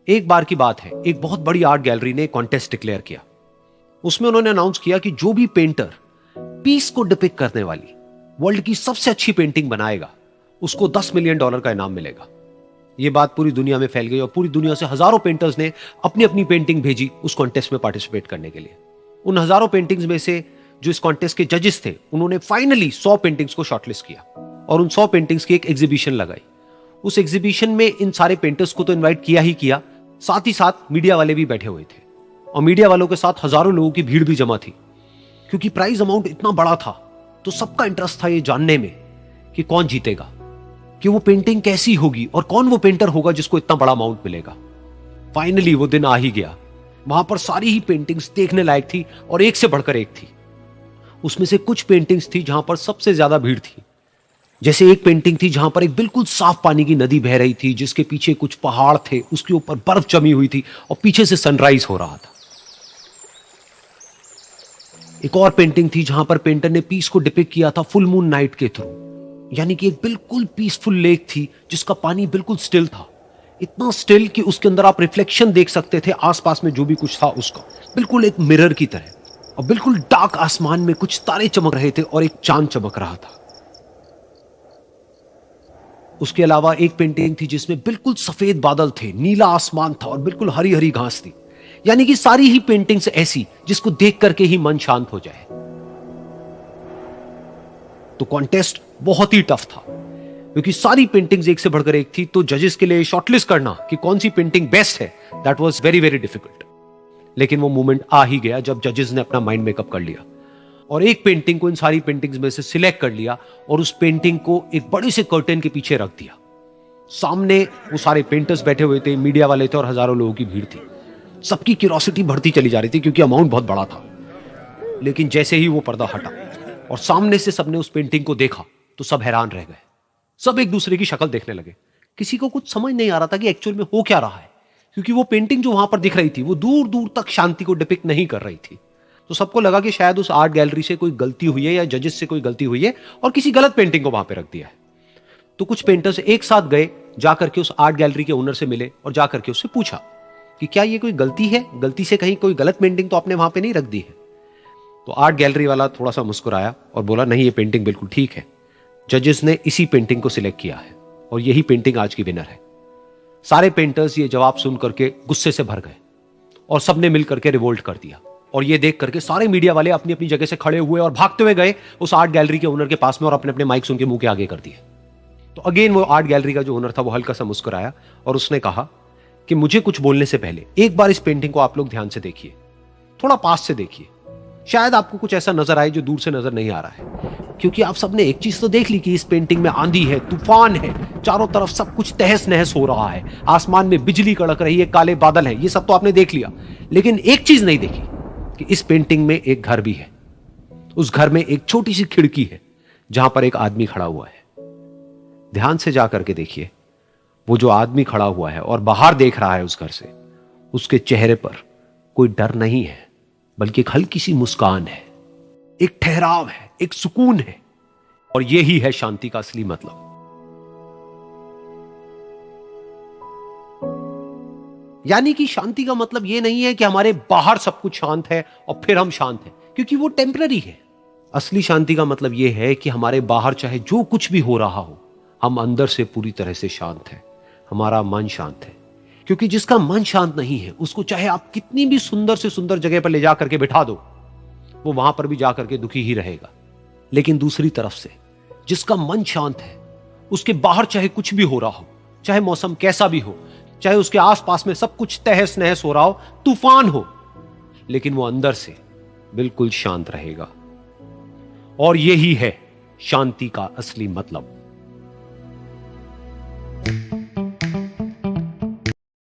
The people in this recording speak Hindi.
एक बार की बात है, एक बहुत बड़ी आर्ट गैलरी ने कॉन्टेस्ट डिक्लेयर किया। उसमें उन्होंने अनाउंस किया कि जो भी पेंटर पीस को डिपिक्ट करने वाली वर्ल्ड की सबसे अच्छी पेंटिंग बनाएगा उसको $10 मिलियन का इनाम मिलेगा। यह बात पूरी दुनिया में फैल गई और पूरी दुनिया से हजारों पेंटर्स ने अपनी अपनी पेंटिंग भेजी उस कॉन्टेस्ट में पार्टिसिपेट करने के लिए। उन हजारों पेंटिंग्स में से जो इस कॉन्टेस्ट के जजेस थे उन्होंने फाइनली 100 पेंटिंग्स को शॉर्टलिस्ट किया और उन 100 पेंटिंग्स की एक एग्जीबिशन लगाई। उस एग्जीबिशन में इन सारे पेंटर्स को तो इनवाइट किया ही किया, साथ ही साथ मीडिया वाले भी बैठे हुए थे और मीडिया वालों के साथ हजारों लोगों की भीड़ भी जमा थी। क्योंकि प्राइज अमाउंट इतना बड़ा था तो सबका इंटरेस्ट था ये जानने में कि कौन जीतेगा, कि वो पेंटिंग कैसी होगी और कौन वो पेंटर होगा जिसको इतना बड़ा अमाउंट मिलेगा। फाइनली वो दिन आ ही गया। वहां पर सारी ही पेंटिंग्स देखने लायक थी और एक से बढ़कर एक थी। उसमें से कुछ पेंटिंग्स थी जहां पर सबसे ज्यादा भीड़ थी। जैसे एक पेंटिंग थी जहां पर एक बिल्कुल साफ पानी की नदी बह रही थी जिसके पीछे कुछ पहाड़ थे, उसके ऊपर बर्फ जमी हुई थी और पीछे से सनराइज हो रहा था। एक और पेंटिंग थी जहां पर पेंटर ने पीस को डिपिक्ट किया था फुल मून नाइट के थ्रू, यानी कि एक बिल्कुल पीसफुल लेक थी जिसका पानी बिल्कुल स्टिल था, इतना स्टिल कि उसके अंदर आप रिफ्लेक्शन देख सकते थे आसपास में जो भी कुछ था उसका, बिल्कुल एक मिरर की तरह। और बिल्कुल डार्क आसमान में कुछ तारे चमक रहे थे और एक चांद चमक रहा था। उसके अलावा एक पेंटिंग थी जिसमें बिल्कुल सफेद बादल थे, नीला आसमान था और बिल्कुल हरी हरी घास थी। यानी कि सारी ही पेंटिंग्स ऐसी जिसको देख करके ही मन शांत हो जाए। तो कॉन्टेस्ट बहुत ही टफ था क्योंकि सारी पेंटिंग्स एक से बढ़कर एक थी। तो जजेस के लिए शॉर्टलिस्ट करना कि कौन सी पेंटिंग बेस्ट है, that was very very difficult. लेकिन वो मोमेंट आ ही गया जब जजेस ने अपना माइंड मेकअप कर लिया और एक पेंटिंग को इन सारी पेंटिंग्स में से सिलेक्ट कर लिया और उस पेंटिंग को एक बड़े से कर्टेन के पीछे रख दिया। सामने वो सारे पेंटर्स बैठे हुए थे, मीडिया वाले थे और हजारों लोगों की भीड़ थी। सबकी क्यूरियोसिटी बढ़ती चली जा रही थी क्योंकि अमाउंट बहुत बड़ा था। लेकिन जैसे ही वो पर्दा हटा और सामने से सबने उस पेंटिंग को देखा तो सब हैरान रह गए। सब एक दूसरे की शक्ल देखने लगे। किसी को कुछ समझ नहीं आ रहा था कि एक्चुअल में हो क्या रहा है, क्योंकि वो पेंटिंग जो वहां पर दिख रही थी वो दूर दूर तक शांति को डिपिक्ट नहीं कर रही थी। तो सबको लगा कि शायद उस आर्ट गैलरी से कोई गलती हुई है या जजेस से कोई गलती हुई है और किसी गलत पेंटिंग को वहां पे रख दिया है। तो कुछ पेंटर्स एक साथ गए, जाकर के उस आर्ट गैलरी के ओनर से मिले और जाकर के उससे पूछा कि क्या ये कोई गलती है, गलती से कहीं कोई गलत पेंटिंग तो आपने वहां पे नहीं रख दी है। तो आर्ट गैलरी वाला थोड़ा सा मुस्कुराया और बोला नहीं, ये पेंटिंग बिल्कुल ठीक है। जजेस ने इसी पेंटिंग को सिलेक्ट किया है और यही पेंटिंग आज की विनर है। सारे पेंटर्स ये जवाब सुन करके गुस्से से भर गए और सबने मिल करके रिवोल्ट कर दिया। और ये देख करके सारे मीडिया वाले अपनी अपनी जगह से खड़े हुए और भागते हुए गए उस आर्ट गैलरी के ओनर के पास में और अपने अपने माइक्स उनके मुंह के आगे कर दिए। तो अगेन वो आर्ट गैलरी का जो ओनर था वो हल्का सा मुस्कुराया और उसने कहा कि मुझे कुछ बोलने से पहले एक बार इस पेंटिंग को आप लोग ध्यान से देखिए, थोड़ा पास से देखिए, शायद आपको कुछ ऐसा नजर आए जो दूर से नजर नहीं आ रहा है। क्योंकि आप सबने एक चीज तो देख ली कि इस पेंटिंग में आंधी है, तूफान है, चारों तरफ सब कुछ तहस नहस हो रहा है, आसमान में बिजली कड़क रही है, काले बादल हैं, ये सब तो आपने देख लिया। लेकिन एक चीज नहीं देखी कि इस पेंटिंग में एक घर भी है। उस घर में एक छोटी सी खिड़की है जहां पर एक आदमी खड़ा हुआ है। ध्यान से जाकर के देखिए, वो जो आदमी खड़ा हुआ है और बाहर देख रहा है उस घर से, उसके चेहरे पर कोई डर नहीं है बल्कि एक हल्की सी मुस्कान है, एक ठहराव है, एक सुकून है। और यही है शांति का असली मतलब। यानी कि शांति का मतलब यह नहीं है कि हमारे बाहर सब कुछ शांत है और फिर हम शांत हैं, क्योंकि वो टेम्पररी है। असली शांति का मतलब यह है कि हमारे बाहर चाहे जो कुछ भी हो रहा हो, हम अंदर से पूरी तरह से शांत हैं, हमारा मन शांत है। क्योंकि जिसका मन शांत नहीं है उसको चाहे आप कितनी भी सुंदर से सुंदर जगह पर ले जाकर के बिठा दो, वो वहां पर भी जाकर के दुखी ही रहेगा। लेकिन दूसरी तरफ से जिसका मन शांत है, उसके बाहर चाहे कुछ भी हो रहा हो, चाहे मौसम कैसा भी हो, चाहे उसके आसपास में सब कुछ तहस नहस हो रहा हो, तूफान हो, लेकिन वो अंदर से बिल्कुल शांत रहेगा। और यही है शांति का असली मतलब।